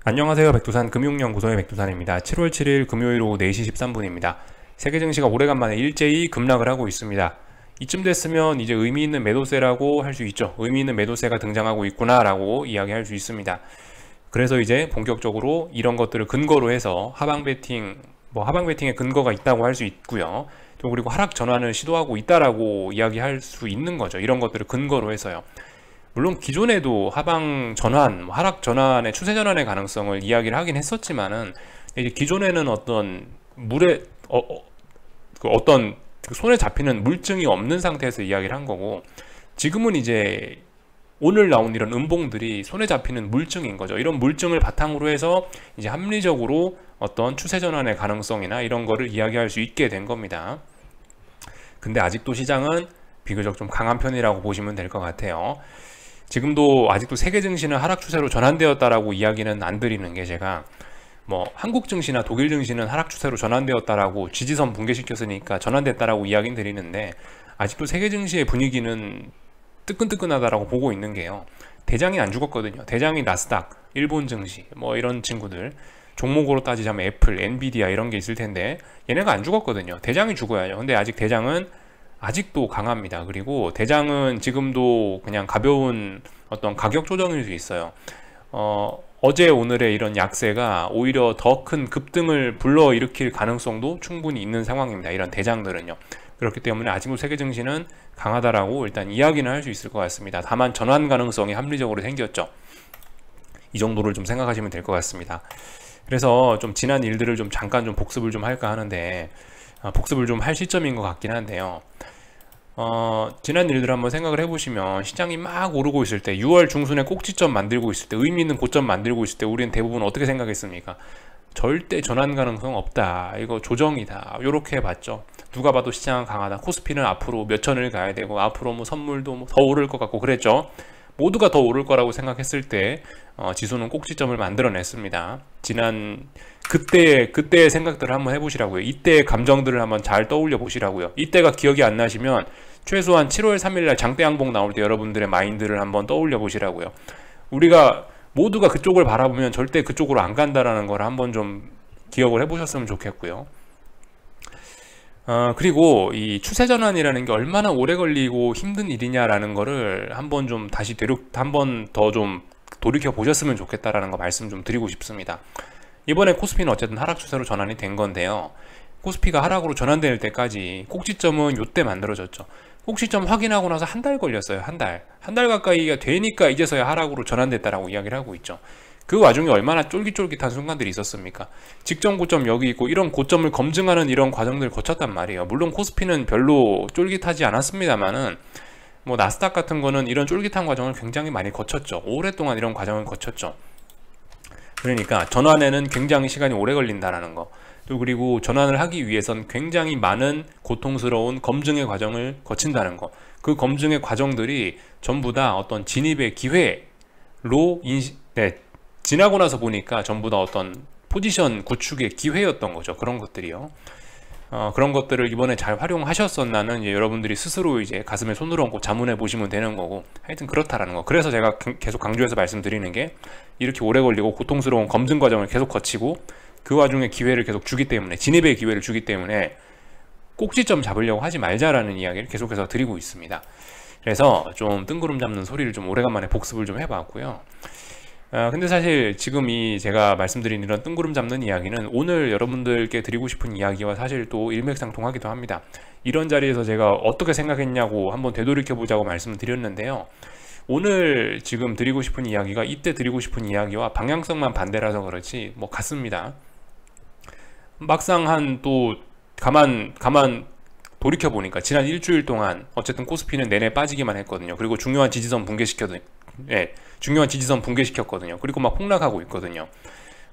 안녕하세요. 백두산 금융연구소의 백두산입니다. 7월 7일 금요일 오후 4시 13분입니다. 세계 증시가 오래간만에 일제히 급락을 하고 있습니다. 이쯤 됐으면 이제 의미 있는 매도세라고 할 수 있죠. 의미 있는 매도세가 등장하고 있구나 라고 이야기할 수 있습니다. 그래서 이제 본격적으로 이런 것들을 근거로 해서 하방 베팅의 근거가 있다고 할 수 있고요. 또 그리고 하락 전환을 시도하고 있다라고 이야기할 수 있는 거죠. 이런 것들을 근거로 해서요. 물론 기존에도 하방 전환, 하락 전환의 추세 전환의 가능성을 이야기를 하긴 했었지만은 이제 기존에는 어떤 어떤 손에 잡히는 물증이 없는 상태에서 이야기를 한 거고, 지금은 이제 오늘 나온 이런 음봉들이 손에 잡히는 물증인 거죠. 이런 물증을 바탕으로 해서 이제 합리적으로 어떤 추세 전환의 가능성이나 이런 거를 이야기할 수 있게 된 겁니다. 근데 아직도 시장은 비교적 좀 강한 편이라고 보시면 될 것 같아요. 지금도 아직도 세계 증시는 하락 추세로 전환되었다라고 이야기는 안 드리는 게, 제가 한국 증시나 독일 증시는 하락 추세로 전환되었다라고 지지선 붕괴시켰으니까 전환됐다라고 이야기는 드리는데, 아직도 세계 증시의 분위기는 뜨끈뜨끈하다라고 보고 있는 게요. 대장이 안 죽었거든요. 대장이 나스닥, 일본 증시, 이런 친구들, 종목으로 따지자면 애플, 엔비디아 이런 게 있을 텐데 얘네가 안 죽었거든요. 대장이 죽어야죠. 근데 아직 대장은 아직도 강합니다. 그리고 대장은 지금도 그냥 가벼운 어떤 가격 조정일 수 있어요. 어제 오늘의 이런 약세가 오히려 더 큰 급등을 불러일으킬 가능성도 충분히 있는 상황입니다. 이런 대장들은요. 그렇기 때문에 아직도 세계 증시는 강하다라고 일단 이야기는 할 수 있을 것 같습니다. 다만 전환 가능성이 합리적으로 생겼죠. 이 정도를 좀 생각하시면 될 것 같습니다. 그래서 좀 지난 일들을 좀 잠깐 좀 복습을 좀 할까 하는데, 복습을 좀 할 시점인 것 같긴 한데요. 지난 일들 한번 생각을 해보시면, 시장이 막 오르고 있을 때, 6월 중순에 꼭지점 만들고 있을 때, 의미 있는 고점 만들고 있을 때 우리는 대부분 어떻게 생각했습니까? 절대 전환 가능성 없다, 이거 조정이다, 요렇게 봤죠. 누가 봐도 시장은 강하다, 코스피는 앞으로 몇 천을 가야 되고 앞으로 선물도 더 오를 것 같고 그랬죠. 모두가 더 오를 거라고 생각했을 때 지수는 꼭지점을 만들어냈습니다. 그때의 생각들을 한번 해보시라고요. 이때의 감정들을 한번 잘 떠올려 보시라고요. 이때가 기억이 안 나시면 최소한 7월 3일날 장대 양봉 나올 때 여러분들의 마인드를 한번 떠올려 보시라고요. 우리가 모두가 그쪽을 바라보면 절대 그쪽으로 안 간다라는 걸 한번 좀 기억을 해보셨으면 좋겠고요. 그리고 이 추세 전환이라는 게 얼마나 오래 걸리고 힘든 일이냐라는 거를 한번 좀 한번 더 좀 돌이켜 보셨으면 좋겠다라는 거 말씀 좀 드리고 싶습니다. 이번에 코스피는 어쨌든 하락 추세로 전환이 된 건데요. 코스피가 하락으로 전환될 때까지 꼭지점은 요때 만들어졌죠. 꼭지점 확인하고 나서 한 달 걸렸어요. 한 달 가까이가 되니까 이제서야 하락으로 전환됐다라고 이야기를 하고 있죠. 그 와중에 얼마나 쫄깃쫄깃한 순간들이 있었습니까? 직전 고점 여기 있고, 이런 고점을 검증하는 이런 과정들을 거쳤단 말이에요. 물론 코스피는 별로 쫄깃하지 않았습니다만은 나스닥 같은 거는 이런 쫄깃한 과정을 굉장히 많이 거쳤죠. 오랫동안 이런 과정을 거쳤죠. 그러니까 전환에는 굉장히 시간이 오래 걸린다라는 거, 또 그리고 전환을 하기 위해선 굉장히 많은 고통스러운 검증의 과정을 거친다는 거, 그 검증의 과정들이 전부 다 어떤 진입의 기회로 지나고 나서 보니까 전부 다 어떤 포지션 구축의 기회였던 거죠. 그런 것들이요. 그런 것들을 이번에 잘 활용하셨었나는 여러분들이 스스로 이제 가슴에 손을 얹고 자문해 보시면 되는 거고, 하여튼 그렇다라는 거. 그래서 제가 계속 강조해서 말씀드리는 게, 이렇게 오래 걸리고 고통스러운 검증 과정을 계속 거치고 그 와중에 기회를 계속 주기 때문에, 진입의 기회를 주기 때문에 꼭지점 잡으려고 하지 말자라는 이야기를 계속해서 드리고 있습니다. 그래서 좀 뜬구름 잡는 소리를 좀 오래간만에 복습을 좀 해봤고요. 근데 사실 지금 제가 말씀드린 이런 뜬구름 잡는 이야기는 오늘 여러분들께 드리고 싶은 이야기와 사실 또 일맥상통하기도 합니다. 이런 자리에서 제가 어떻게 생각했냐고 한번 되돌이켜보자고 말씀을 드렸는데요. 오늘 지금 드리고 싶은 이야기가 이때 드리고 싶은 이야기와 방향성만 반대라서 그렇지 같습니다. 막상 또 가만 돌이켜보니까 지난 일주일 동안 어쨌든 코스피는 내내 빠지기만 했거든요. 그리고 중요한 지지선 붕괴시켰거든요. 그리고 막 폭락하고 있거든요.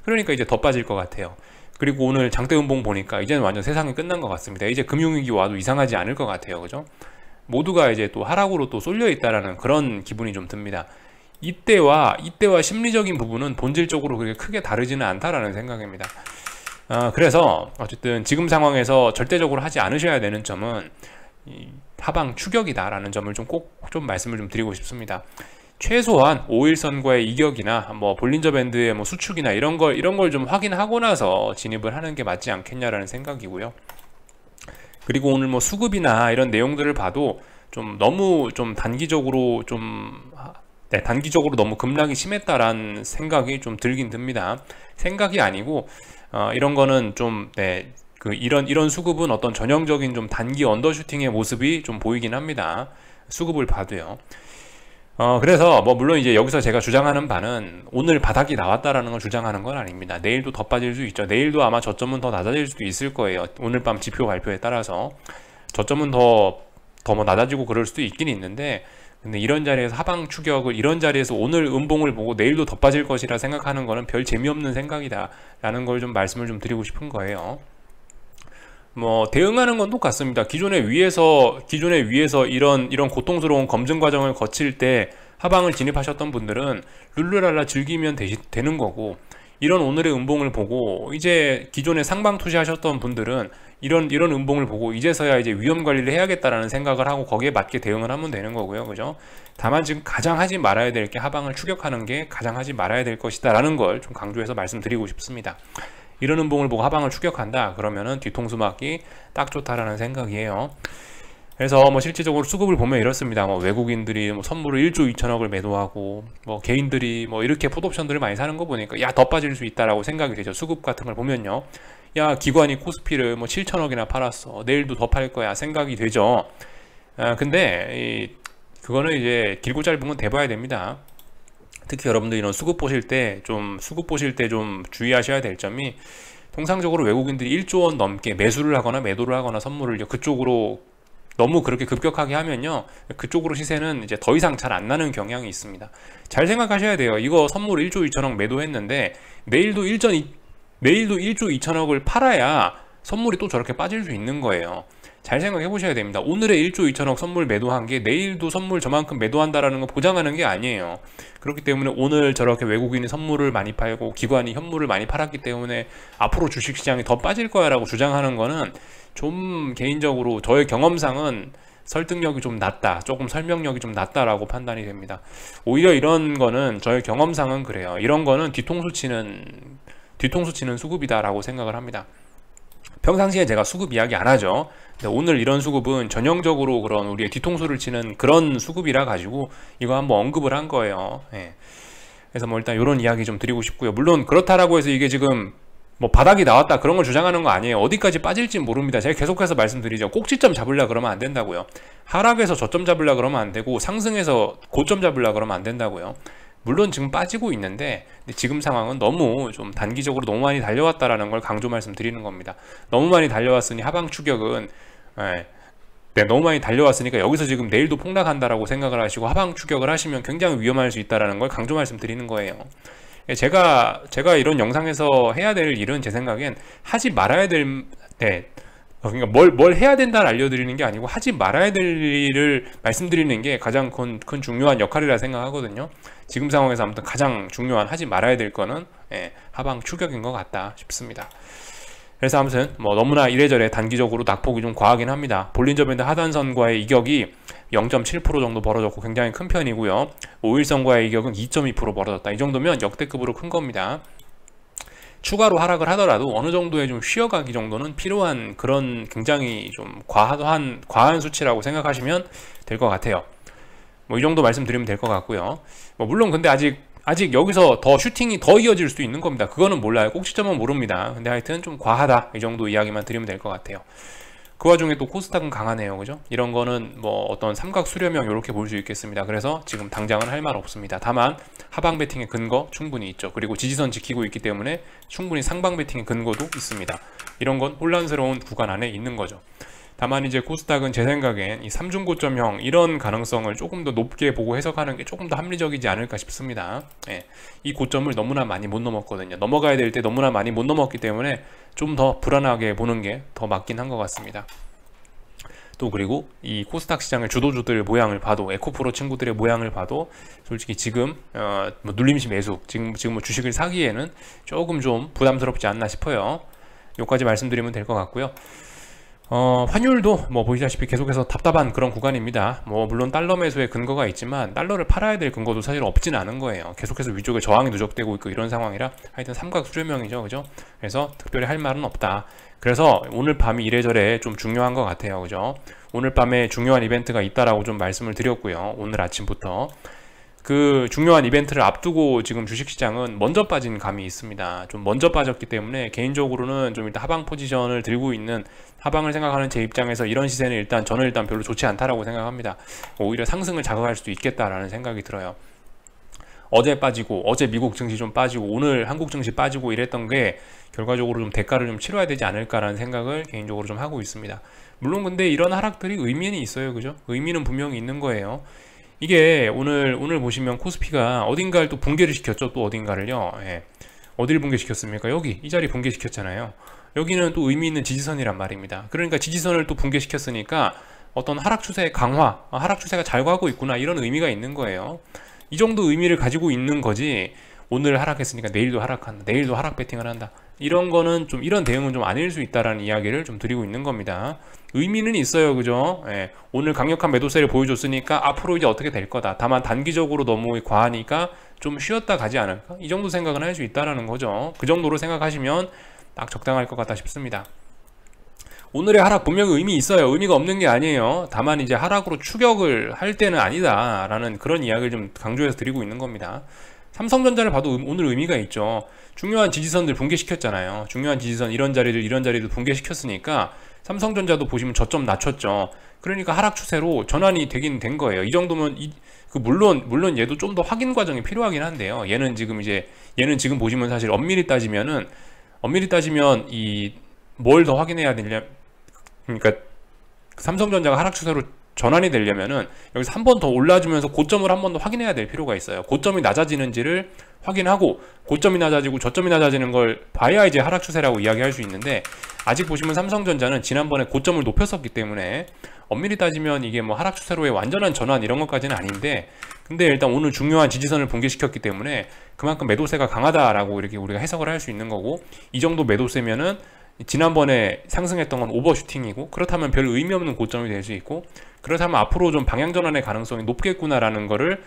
그러니까 이제 더 빠질 것 같아요. 그리고 오늘 장대음봉 보니까 이제는 완전 세상이 끝난 것 같습니다. 이제 금융위기 와도 이상하지 않을 것 같아요. 그죠? 모두가 이제 또 하락으로 또 쏠려 있다라는 그런 기분이 좀 듭니다. 이때와 심리적인 부분은 본질적으로 그렇게 크게 다르지는 않다라는 생각입니다. 그래서 어쨌든 지금 상황에서 절대적으로 하지 않으셔야 되는 점은 하방 추격이다라는 점을 꼭 좀 말씀을 좀 드리고 싶습니다. 최소한 5일선과의 이격이나 뭐 볼린저 밴드의 뭐 수축이나 이런 걸 좀 확인하고 나서 진입을 하는 게 맞지 않겠냐라는 생각이고요. 그리고 오늘 뭐 수급이나 이런 내용들을 봐도 좀 너무 좀 단기적으로 단기적으로 너무 급락이 심했다라는 생각이 좀 들긴 듭니다. 생각이 아니고 이런 거는 좀 이런 수급은 어떤 전형적인 좀 단기 언더슈팅의 모습이 좀 보이긴 합니다. 수급을 봐도요. 그래서 뭐 물론 이제 여기서 제가 주장하는 바는 오늘 바닥이 나왔다라는 걸 주장하는 건 아닙니다. 내일도 더 빠질 수 있죠. 내일도 아마 저점은 더 낮아질 수도 있을 거예요. 오늘 밤 지표 발표에 따라서 저점은 더 뭐 낮아지고 그럴 수도 있긴 있는데, 근데 이런 자리에서 하방 추격을 이런 자리에서 오늘 음봉을 보고 내일도 더 빠질 것이라 생각하는 거는 별 재미없는 생각이다 라는 걸 좀 말씀을 좀 드리고 싶은 거예요. 뭐 대응하는 건 똑같습니다. 기존에 위에서 이런 고통스러운 검증 과정을 거칠 때 하방을 진입하셨던 분들은 룰루랄라 즐기면 되는 거고, 이런 오늘의 음봉을 보고 이제 기존에 상방 투시하셨던 분들은 이런 음봉을 보고 이제서야 이제 위험 관리를 해야겠다라는 생각을 하고 거기에 맞게 대응을 하면 되는 거고요. 그죠? 다만 지금 가장 하지 말아야 될 게 하방을 추격하는 게 가장 하지 말아야 될 것이다 라는 걸 좀 강조해서 말씀드리고 싶습니다. 이런 음봉을 보고 하방을 추격한다 그러면은 뒤통수 맞기 딱 좋다라는 생각이에요. 그래서 뭐 실질적으로 수급을 보면 이렇습니다. 뭐 외국인들이 뭐 선물을 1조 2천억을 매도하고, 뭐 개인들이 뭐 이렇게 풋옵션들을 많이 사는 거 보니까 야, 더 빠질 수 있다라고 생각이 되죠. 수급 같은 걸 보면요. 야, 기관이 코스피를 뭐 7천억이나 팔았어. 내일도 더 팔 거야. 생각이 되죠. 근데 그거는 이제 길고 짧은 건 대봐야 됩니다. 특히 여러분들 이런 수급 보실 때 좀 주의하셔야 될 점이, 통상적으로 외국인들이 1조 원 넘게 매수를 하거나 매도를 하거나 선물을 그쪽으로 너무 그렇게 급격하게 하면요, 그쪽으로 시세는 이제 더 이상 잘 안 나는 경향이 있습니다. 잘 생각하셔야 돼요. 이거 선물 1조 2천억 매도했는데 내일도 1조 2천억을 팔아야 선물이 또 저렇게 빠질 수 있는 거예요. 잘 생각해 보셔야 됩니다. 오늘의 1조 2천억 선물 매도한 게 내일도 선물 저만큼 매도한다라는 거 보장하는 게 아니에요. 그렇기 때문에 오늘 저렇게 외국인이 선물을 많이 팔고 기관이 현물을 많이 팔았기 때문에 앞으로 주식시장이 더 빠질 거야 라고 주장하는 거는 좀 개인적으로 저의 경험상은 설득력이 좀 낮다, 조금 설명력이 좀 낮다라고 판단이 됩니다. 오히려 이런 거는 저의 경험상은 그래요. 이런 거는 뒤통수 치는 수급이다라고 생각을 합니다. 평상시에 제가 수급 이야기 안 하죠. 근데 오늘 이런 수급은 전형적으로 그런 우리의 뒤통수를 치는 그런 수급이라 가지고 이거 한번 언급을 한 거예요. 그래서 뭐 일단 이런 이야기 좀 드리고 싶고요. 물론 그렇다라고 해서 이게 지금 뭐 바닥이 나왔다 그런 걸 주장하는 거 아니에요. 어디까지 빠질지 모릅니다. 제가 계속해서 말씀드리죠. 꼭지점 잡으려 그러면 안 된다고요. 하락에서 저점 잡으려 그러면 안 되고, 상승에서 고점 잡으려 그러면 안 된다고요. 물론 지금 빠지고 있는데 지금 상황은 너무 좀 단기적으로 너무 많이 달려왔다라는 걸 강조 말씀드리는 겁니다. 너무 많이 달려왔으니 하방 추격은 너무 많이 달려왔으니까 여기서 지금 내일도 폭락한다라고 생각을 하시고 하방 추격을 하시면 굉장히 위험할 수 있다라는 걸 강조 말씀드리는 거예요. 제가 이런 영상에서 해야 될 일은 제 생각엔 하지 말아야 될 그러니까 뭘 해야 된다를 알려드리는 게 아니고 하지 말아야 될 일을 말씀드리는 게 가장 큰 중요한 역할이라 생각하거든요. 지금 상황에서 아무튼 가장 중요한 하지 말아야 될 거는 하방 추격인 것 같다 싶습니다. 그래서 아무튼 뭐 너무나 이래저래 단기적으로 낙폭이 좀 과하긴 합니다. 볼린저 밴드 하단선과의 이격이 0.7% 정도 벌어졌고 굉장히 큰 편이고요. 5일선과의 이격은 2.2% 벌어졌다. 이 정도면 역대급으로 큰 겁니다. 추가로 하락을 하더라도 어느 정도의 좀 쉬어가기 정도는 필요한 그런 굉장히 좀 과한 수치라고 생각하시면 될 것 같아요. 뭐 이 정도 말씀드리면 될 것 같고요. 뭐 물론 근데 아직 여기서 더 슈팅이 더 이어질 수도 있는 겁니다. 그거는 몰라요. 꼭지점은 모릅니다. 근데 하여튼 좀 과하다 이 정도 이야기만 드리면 될 것 같아요. 그 와중에 또 코스닥은 강하네요. 그죠? 이런 거는 뭐 어떤 삼각 수렴형 이렇게 볼 수 있겠습니다. 그래서 지금 당장은 할 말 없습니다. 다만 하방 배팅의 근거 충분히 있죠. 그리고 지지선 지키고 있기 때문에 충분히 상방 배팅의 근거도 있습니다. 이런 건 혼란스러운 구간 안에 있는 거죠. 다만 이제 코스닥은 제 생각엔 이 3중고점형 이런 가능성을 조금 더 높게 보고 해석하는 게 조금 더 합리적이지 않을까 싶습니다. 이 고점을 너무나 많이 못 넘었거든요. 넘어가야 될 때 너무나 많이 못 넘었기 때문에 좀 더 불안하게 보는 게 더 맞긴 한 것 같습니다. 또 그리고 이 코스닥 시장의 주도주들 모양을 봐도, 에코프로 친구들의 모양을 봐도 솔직히 지금 뭐 눌림시 매수, 지금 뭐 주식을 사기에는 조금 좀 부담스럽지 않나 싶어요. 여기까지 말씀드리면 될 것 같고요. 환율도 뭐 보시다시피 계속해서 답답한 그런 구간입니다. 뭐 물론 달러 매수의 근거가 있지만 달러를 팔아야 될 근거도 사실 없진 않은 거예요. 계속해서 위쪽에 저항이 누적되고 있고 이런 상황이라 하여튼 삼각수렴형이죠, 그죠? 그래서 특별히 할 말은 없다. 그래서 오늘 밤이 이래저래 좀 중요한 것 같아요, 그죠? 오늘 밤에 중요한 이벤트가 있다라고 좀 말씀을 드렸고요. 오늘 아침부터 그 중요한 이벤트를 앞두고 지금 주식시장은 먼저 빠진 감이 있습니다. 좀 먼저 빠졌기 때문에 개인적으로는 좀 일단 하방 포지션을 들고 있는, 하방을 생각하는 제 입장에서 이런 시세는 저는 일단 별로 좋지 않다라고 생각합니다. 오히려 상승을 자극할 수도 있겠다라는 생각이 들어요. 어제 빠지고, 어제 미국 증시 좀 빠지고, 오늘 한국 증시 빠지고 이랬던 게 결과적으로 좀 대가를 좀 치러야 되지 않을까라는 생각을 개인적으로 좀 하고 있습니다. 물론 근데 이런 하락들이 의미는 있어요, 그죠? 의미는 분명히 있는 거예요. 이게 오늘 보시면 코스피가 어딘가를 또 붕괴를 시켰죠. 또 어딘가를요. 예. 어디를 붕괴시켰습니까? 여기 이 자리 붕괴시켰잖아요. 여기는 또 의미 있는 지지선이란 말입니다. 그러니까 지지선을 또 붕괴시켰으니까 어떤 하락 추세의 강화, 하락 추세가 잘 가고 있구나, 이런 의미가 있는 거예요. 이 정도 의미를 가지고 있는 거지, 오늘 하락했으니까 내일도 하락한다, 내일도 하락 배팅을 한다, 이런 거는 좀, 이런 대응은 좀 아닐 수 있다라는 이야기를 좀 드리고 있는 겁니다. 의미는 있어요, 그죠? 예, 오늘 강력한 매도세를 보여줬으니까 앞으로 이제 어떻게 될 거다. 다만 단기적으로 너무 과하니까 좀 쉬었다 가지 않을까? 이 정도 생각은 할 수 있다라는 거죠. 그 정도로 생각하시면 딱 적당할 것 같다 싶습니다. 오늘의 하락 분명히 의미 있어요. 의미가 없는 게 아니에요. 다만 이제 하락으로 추격을 할 때는 아니다 라는 그런 이야기를 좀 강조해서 드리고 있는 겁니다. 삼성전자를 봐도 오늘 의미가 있죠. 중요한 지지선들 붕괴시켰잖아요. 중요한 지지선, 이런 자리들 붕괴시켰으니까 삼성전자도 보시면 저점 낮췄죠. 그러니까 하락 추세로 전환이 되긴 된 거예요. 이 정도면 물론 얘도 좀 더 확인 과정이 필요하긴 한데요. 얘는 지금 보시면 사실 엄밀히 따지면 이 뭘 더 확인해야 되냐, 그러니까 삼성전자가 하락 추세로 전환이 되려면은 여기서 한 번 더 올라주면서 고점을 한 번 더 확인해야 될 필요가 있어요. 고점이 낮아지는지를 확인하고, 고점이 낮아지고 저점이 낮아지는 걸 봐야 이제 하락 추세라고 이야기할 수 있는데, 아직 보시면 삼성전자는 지난번에 고점을 높였었기 때문에 엄밀히 따지면 이게 뭐 하락 추세로의 완전한 전환 이런 것까지는 아닌데, 근데 일단 오늘 중요한 지지선을 붕괴시켰기 때문에 그만큼 매도세가 강하다라고 이렇게 우리가 해석을 할 수 있는 거고, 이 정도 매도세면은 지난번에 상승했던 건 오버슈팅이고, 그렇다면 별 의미 없는 고점이 될 수 있고, 그렇다면 앞으로 좀 방향 전환의 가능성이 높겠구나라는 거를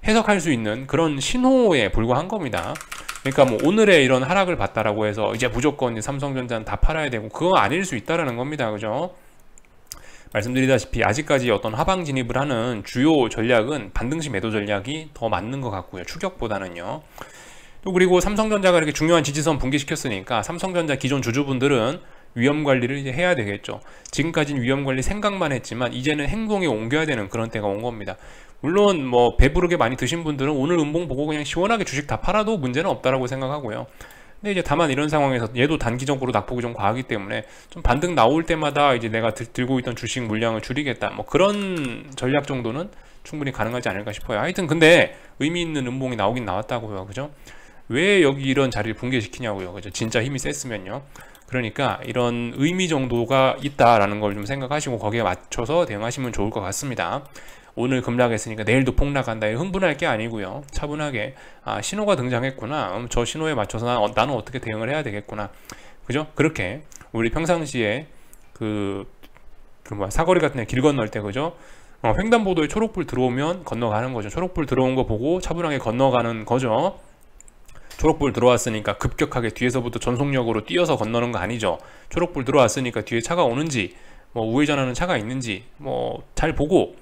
해석할 수 있는 그런 신호에 불과한 겁니다. 그러니까 뭐 오늘의 이런 하락을 봤다라고 해서 이제 무조건 삼성전자는 다 팔아야 되고, 그건 아닐 수 있다라는 겁니다. 그죠? 말씀드리다시피 아직까지 어떤 하방 진입을 하는 주요 전략은 반등시 매도 전략이 더 맞는 것 같고요. 추격보다는요. 또 그리고 삼성전자가 이렇게 중요한 지지선 붕괴시켰으니까 삼성전자 기존 주주분들은 위험 관리를 이제 해야 되겠죠. 지금까지는 위험 관리 생각만 했지만 이제는 행동에 옮겨야 되는 그런 때가 온 겁니다. 물론 뭐 배부르게 많이 드신 분들은 오늘 음봉 보고 그냥 시원하게 주식 다 팔아도 문제는 없다라고 생각하고요. 근데 이제 다만 이런 상황에서 얘도 단기적으로 낙폭이 좀 과하기 때문에 좀 반등 나올 때마다 이제 내가 들고 있던 주식 물량을 줄이겠다, 뭐 그런 전략 정도는 충분히 가능하지 않을까 싶어요. 하여튼 근데 의미 있는 음봉이 나오긴 나왔다고요. 그죠? 왜 여기 이런 자리를 붕괴시키냐고요. 그죠? 진짜 힘이 셌으면요. 그러니까 이런 의미 정도가 있다라는 걸 좀 생각하시고 거기에 맞춰서 대응하시면 좋을 것 같습니다. 오늘 급락했으니까 내일도 폭락한다, 흥분할 게 아니고요. 차분하게, 신호가 등장했구나, 저 신호에 맞춰서 나는 어떻게 대응을 해야 되겠구나, 그죠? 그렇게 우리 평상시에 사거리 같은 데 길 건널 때, 그죠? 횡단보도에 초록불 들어오면 건너가는 거죠. 초록불 들어온 거 보고 차분하게 건너가는 거죠. 초록불 들어왔으니까 급격하게 뒤에서부터 전속력으로 뛰어서 건너는 거 아니죠. 초록불 들어왔으니까 뒤에 차가 오는지, 뭐 우회전하는 차가 있는지 잘 보고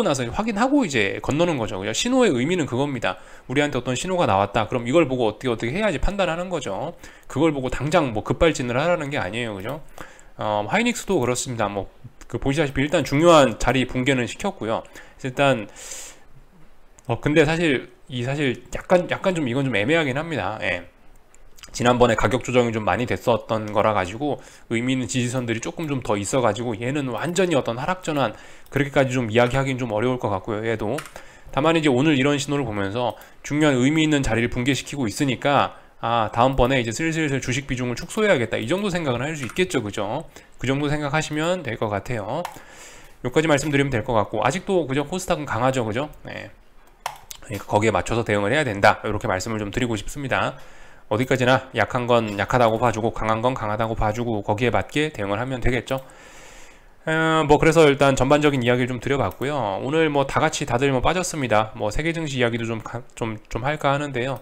나서 확인하고 이제 건너는 거죠. 그냥 신호의 의미는 그겁니다. 우리한테 어떤 신호가 나왔다, 그럼 이걸 보고 어떻게 해야지 판단하는 거죠. 그걸 보고 당장 급발진을 하라는 게 아니에요. 그죠? 하이닉스도 그렇습니다. 보시다시피 일단 중요한 자리 붕괴는 시켰고요. 일단 근데 사실 약간 좀 이건 좀 애매하긴 합니다. 예. 지난번에 가격 조정이 좀 많이 됐었던 거라 가지고 의미 있는 지지선들이 조금 좀 더 있어 가지고 얘는 완전히 어떤 하락 전환 그렇게까지 좀 이야기하기는 좀 어려울 것 같고요. 얘도 다만 이제 오늘 이런 신호를 보면서 중요한 의미 있는 자리를 붕괴시키고 있으니까 다음번에 이제 슬슬 주식 비중을 축소해야겠다, 이 정도 생각은 할 수 있겠죠. 그죠? 그 정도 생각하시면 될 것 같아요. 여기까지 말씀드리면 될 것 같고, 아직도 그죠? 코스닥은 강하죠. 그죠? 네. 그러니까 거기에 맞춰서 대응을 해야 된다, 이렇게 말씀을 좀 드리고 싶습니다. 어디까지나 약한 건 약하다고 봐주고 강한 건 강하다고 봐주고 거기에 맞게 대응을 하면 되겠죠. 뭐 그래서 일단 전반적인 이야기를 좀 드려봤고요. 오늘 뭐 다 같이 다들 뭐 빠졌습니다. 뭐 세계 증시 이야기도 좀 할까 하는데요.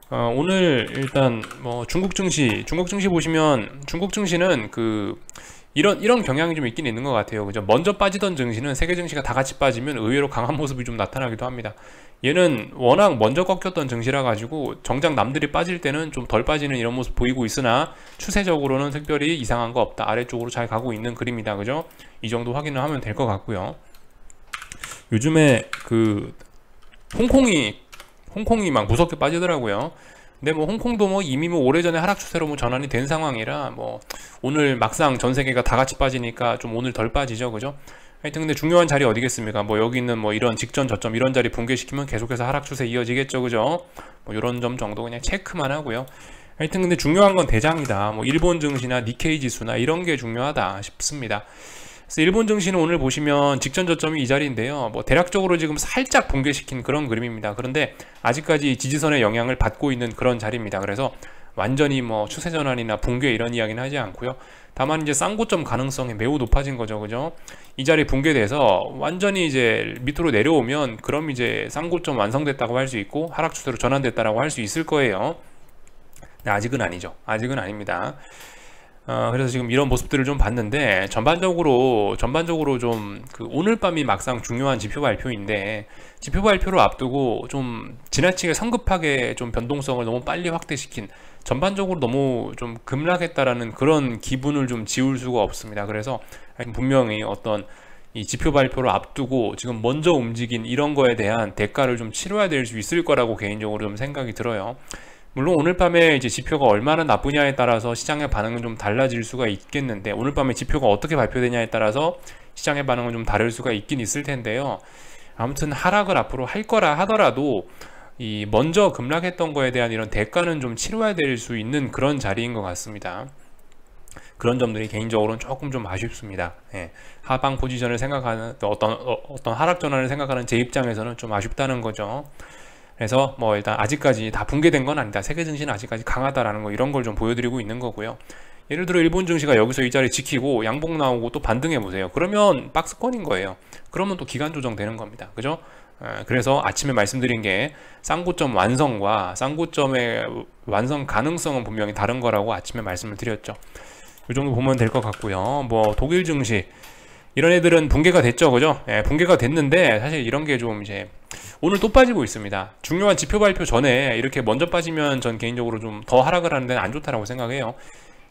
오늘 일단 뭐 중국 증시 보시면 중국 증시는 이런 경향이 좀 있긴 있는 것 같아요. 그죠? 먼저 빠지던 증시는 세계 증시가 다 같이 빠지면 의외로 강한 모습이 좀 나타나기도 합니다. 얘는 워낙 먼저 꺾였던 증시라 가지고 정작 남들이 빠질 때는 좀 덜 빠지는 이런 모습 보이고 있으나 추세적으로는 특별히 이상한 거 없다. 아래쪽으로 잘 가고 있는 그림이다. 그죠? 이 정도 확인을 하면 될 것 같고요. 요즘에 홍콩이 막 무섭게 빠지더라고요. 근데 뭐 홍콩도 뭐 이미 뭐 오래전에 하락 추세로 뭐 전환이 된 상황이라 뭐 오늘 막상 전 세계가 다 같이 빠지니까 좀 오늘 덜 빠지죠. 그죠? 하여튼 근데 중요한 자리 어디겠습니까? 뭐 여기 있는 뭐 이런 직전 저점 이런 자리 붕괴시키면 계속해서 하락 추세 이어지겠죠. 그죠? 뭐 이런 점 정도 그냥 체크만 하고요. 하여튼 근데 중요한 건 대장이다. 뭐 일본 증시나 니케이 지수나 이런 게 중요하다 싶습니다. 그래서 일본 증시는 오늘 보시면 직전 저점이 이 자리인데요. 뭐 대략적으로 지금 살짝 붕괴시킨 그런 그림입니다. 그런데 아직까지 지지선의 영향을 받고 있는 그런 자리입니다. 그래서 완전히 뭐 추세 전환이나 붕괴 이런 이야기는 하지 않고요. 다만 이제 쌍고점 가능성이 매우 높아진 거죠. 그죠? 이 자리 붕괴돼서 완전히 이제 밑으로 내려오면 그럼 이제 쌍고점 완성됐다고 할 수 있고 하락 추세로 전환됐다라고 할 수 있을 거예요. 네, 아직은 아니죠. 아직은 아닙니다. 그래서 지금 이런 모습들을 좀 봤는데 전반적으로 좀 오늘 밤이 막상 중요한 지표 발표인데 지표 발표를 앞두고 좀 지나치게 성급하게 좀 변동성을 너무 빨리 확대시킨 전반적으로 너무 좀 급락했다라는 그런 기분을 좀 지울 수가 없습니다. 그래서 분명히 어떤 이 지표 발표를 앞두고 지금 먼저 움직인 이런 거에 대한 대가를 좀 치러야 될 수 있을 거라고 개인적으로 좀 생각이 들어요. 물론 오늘 밤에 이제 지표가 얼마나 나쁘냐에 따라서 시장의 반응은 좀 달라질 수가 있겠는데 오늘 밤에 지표가 어떻게 발표되냐에 따라서 시장의 반응은 좀 다를 수가 있긴 있을 텐데요. 아무튼 하락을 앞으로 할 거라 하더라도 이 먼저 급락했던 거에 대한 이런 대가는 좀 치러야 될 수 있는 그런 자리인 것 같습니다. 그런 점들이 개인적으로는 조금 좀 아쉽습니다. 예. 하방 포지션을 생각하는 어떤 하락 전환을 생각하는 제 입장에서는 좀 아쉽다는 거죠. 그래서 뭐 일단 아직까지 다 붕괴된 건 아니다. 세계 증시는 아직까지 강하다라는 거 이런 걸 좀 보여드리고 있는 거고요. 예를 들어 일본 증시가 여기서 이 자리 지키고 양봉 나오고 또 반등해 보세요. 그러면 박스권인 거예요. 그러면 또 기간 조정 되는 겁니다. 그죠? 그래서 아침에 말씀드린 게 쌍고점 완성과 쌍고점의 완성 가능성은 분명히 다른 거라고 아침에 말씀을 드렸죠. 이 정도 보면 될 것 같고요. 뭐 독일 증시 이런 애들은 붕괴가 됐죠. 그죠? 붕괴가 됐는데 사실 이런 게 좀 이제 오늘 또 빠지고 있습니다. 중요한 지표 발표 전에 이렇게 먼저 빠지면 전 개인적으로 좀 더 하락을 하는 데는 안 좋다라고 생각해요.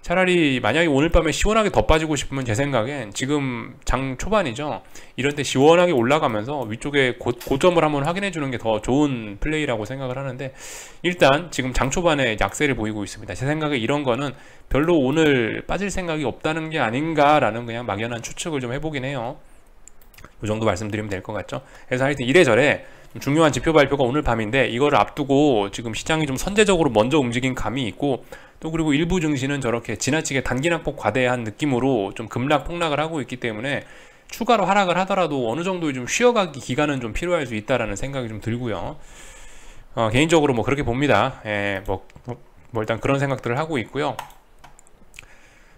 차라리 만약에 오늘 밤에 시원하게 더 빠지고 싶으면 제 생각엔 지금 장 초반이죠. 이런 때 시원하게 올라가면서 위쪽에 고점을 한번 확인해 주는 게 더 좋은 플레이라고 생각을 하는데 일단 지금 장 초반에 약세를 보이고 있습니다. 제 생각에 이런 거는 별로 오늘 빠질 생각이 없다는 게 아닌가라는 그냥 막연한 추측을 좀 해보긴 해요. 이 정도 말씀드리면 될 것 같죠. 그래서 하여튼 이래저래 중요한 지표 발표가 오늘 밤인데 이거를 앞두고 지금 시장이 좀 선제적으로 먼저 움직인 감이 있고 또 그리고 일부 증시는 저렇게 지나치게 단기낙폭 과대한 느낌으로 좀 급락 폭락을 하고 있기 때문에 추가로 하락을 하더라도 어느 정도 좀 쉬어가기 기간은 좀 필요할 수 있다라는 생각이 좀 들고요. 개인적으로 뭐 그렇게 봅니다. 뭐 일단 그런 생각들을 하고 있고요.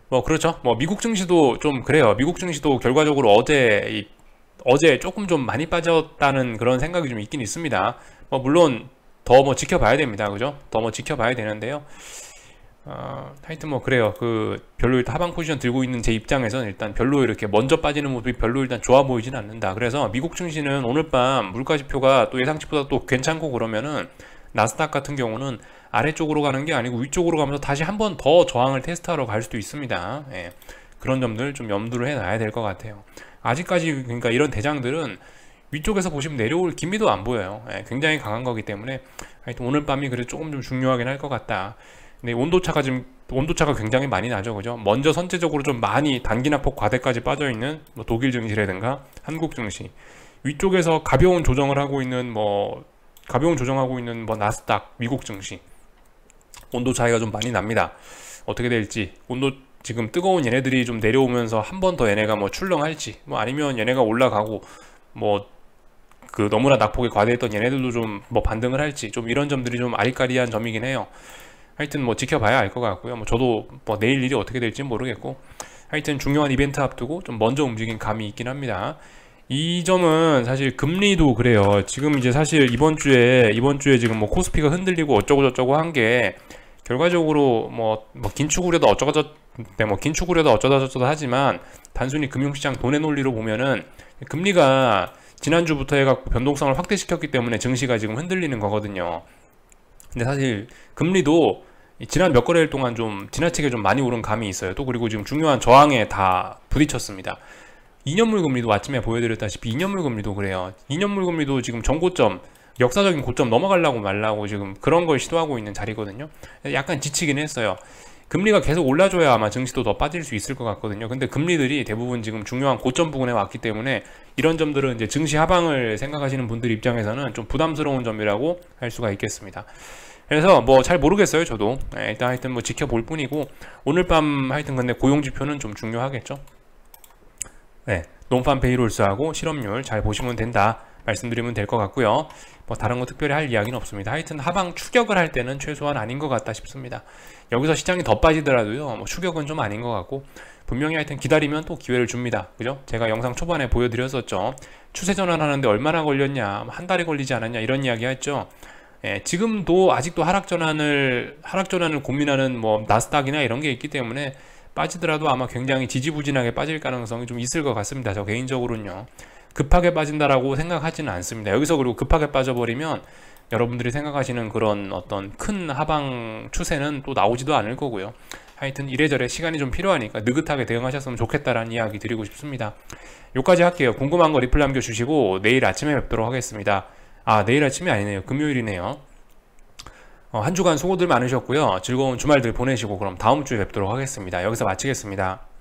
뭐 그렇죠. 뭐 미국 증시도 좀 그래요. 미국 증시도 결과적으로 어제 조금 좀 많이 빠졌다는 그런 생각이 좀 있긴 있습니다. 뭐 물론 더 뭐 지켜봐야 됩니다. 그죠? 더 뭐 지켜봐야 되는데요. 하여튼 뭐 그래요. 별로 일단 하방 포지션 들고 있는 제 입장에서는 일단 별로 이렇게 먼저 빠지는 모습이 별로 일단 좋아 보이진 않는다. 그래서 미국 증시는 오늘 밤 물가 지표가 또 예상치보다 또 괜찮고 그러면은 나스닥 같은 경우는 아래쪽으로 가는 게 아니고 위쪽으로 가면서 다시 한 번 더 저항을 테스트하러 갈 수도 있습니다. 그런 점들 좀 염두를 해놔야 될 것 같아요. 아직까지 그러니까 이런 대장들은 위쪽에서 보시면 내려올 기미도 안 보여요. 굉장히 강한 거기 때문에 하여튼 오늘 밤이 그래도 조금 좀 중요하긴 할 것 같다. 근데 온도차가 굉장히 많이 나죠. 그죠? 먼저 선제적으로 좀 많이 단기낙폭 과대까지 빠져있는 뭐 독일 증시라든가 한국 증시 위쪽에서 가벼운 조정을 하고 있는 나스닥 미국 증시 온도 차이가 좀 많이 납니다. 어떻게 될지 지금 뜨거운 얘네들이 좀 내려오면서 한 번 더 얘네가 뭐 출렁할지 뭐 아니면 얘네가 올라가고 뭐 너무나 낙폭이 과대했던 얘네들도 좀 뭐 반등을 할지 좀 이런 점들이 좀 아리까리한 점이긴 해요. 하여튼 뭐 지켜봐야 알 것 같고요. 뭐 저도 뭐 내일 일이 어떻게 될지 모르겠고, 하여튼 중요한 이벤트 앞두고 좀 먼저 움직인 감이 있긴 합니다. 이 점은 사실 금리도 그래요. 지금 이제 사실 이번 주에 지금 뭐 코스피가 흔들리고 어쩌고 저쩌고 한 게 결과적으로 뭐 긴축우려도 뭐 긴축우려도 어쩌다 저쩌다 하지만 단순히 금융시장 돈의 논리로 보면은 금리가 지난주부터 해갖고 변동성을 확대시켰기 때문에 증시가 지금 흔들리는 거거든요. 근데 사실 금리도 지난 몇 거래일 동안 좀 지나치게 좀 많이 오른 감이 있어요. 또 그리고 지금 중요한 저항에 다 부딪혔습니다. 2년물 금리도 아침에 보여드렸다시피 2년물 금리도 그래요. 2년물 금리도 지금 전고점, 역사적인 고점 넘어가려고 말라고 지금 그런 걸 시도하고 있는 자리거든요. 약간 지치긴 했어요. 금리가 계속 올라줘야 아마 증시도 더 빠질 수 있을 것 같거든요. 근데 금리들이 대부분 지금 중요한 고점 부근에 왔기 때문에 이런 점들은 이제 증시 하방을 생각하시는 분들 입장에서는 좀 부담스러운 점이라고 할 수가 있겠습니다. 그래서 뭐 잘 모르겠어요, 저도. 일단 하여튼 뭐 지켜볼 뿐이고, 오늘 밤 하여튼 근데 고용지표는 좀 중요하겠죠. 네, 논판 페이롤스하고 실업률 잘 보시면 된다 말씀드리면 될 것 같고요. 뭐 다른 거 특별히 할 이야기는 없습니다. 하여튼 하방 추격을 할 때는 최소한 아닌 것 같다 싶습니다. 여기서 시장이 더 빠지더라도요, 뭐 추격은 좀 아닌 것 같고, 분명히 하여튼 기다리면 또 기회를 줍니다. 그죠? 제가 영상 초반에 보여드렸었죠. 추세 전환하는데 얼마나 걸렸냐, 한 달이 걸리지 않았냐, 이런 이야기 했죠. 지금도 아직도 하락 전환을 고민하는 뭐 나스닥이나 이런 게 있기 때문에 빠지더라도 아마 굉장히 지지부진하게 빠질 가능성이 좀 있을 것 같습니다. 저 개인적으로는요. 급하게 빠진다라고 생각하지는 않습니다. 여기서 그리고 급하게 빠져버리면 여러분들이 생각하시는 그런 어떤 큰 하방 추세는 또 나오지도 않을 거고요. 하여튼 이래저래 시간이 좀 필요하니까 느긋하게 대응하셨으면 좋겠다라는 이야기 드리고 싶습니다. 여기까지 할게요. 궁금한 거 리플 남겨주시고 내일 아침에 뵙도록 하겠습니다. 아, 내일 아침이 아니네요. 금요일이네요. 한 주간 수고들 많으셨고요. 즐거운 주말들 보내시고 그럼 다음 주에 뵙도록 하겠습니다. 여기서 마치겠습니다.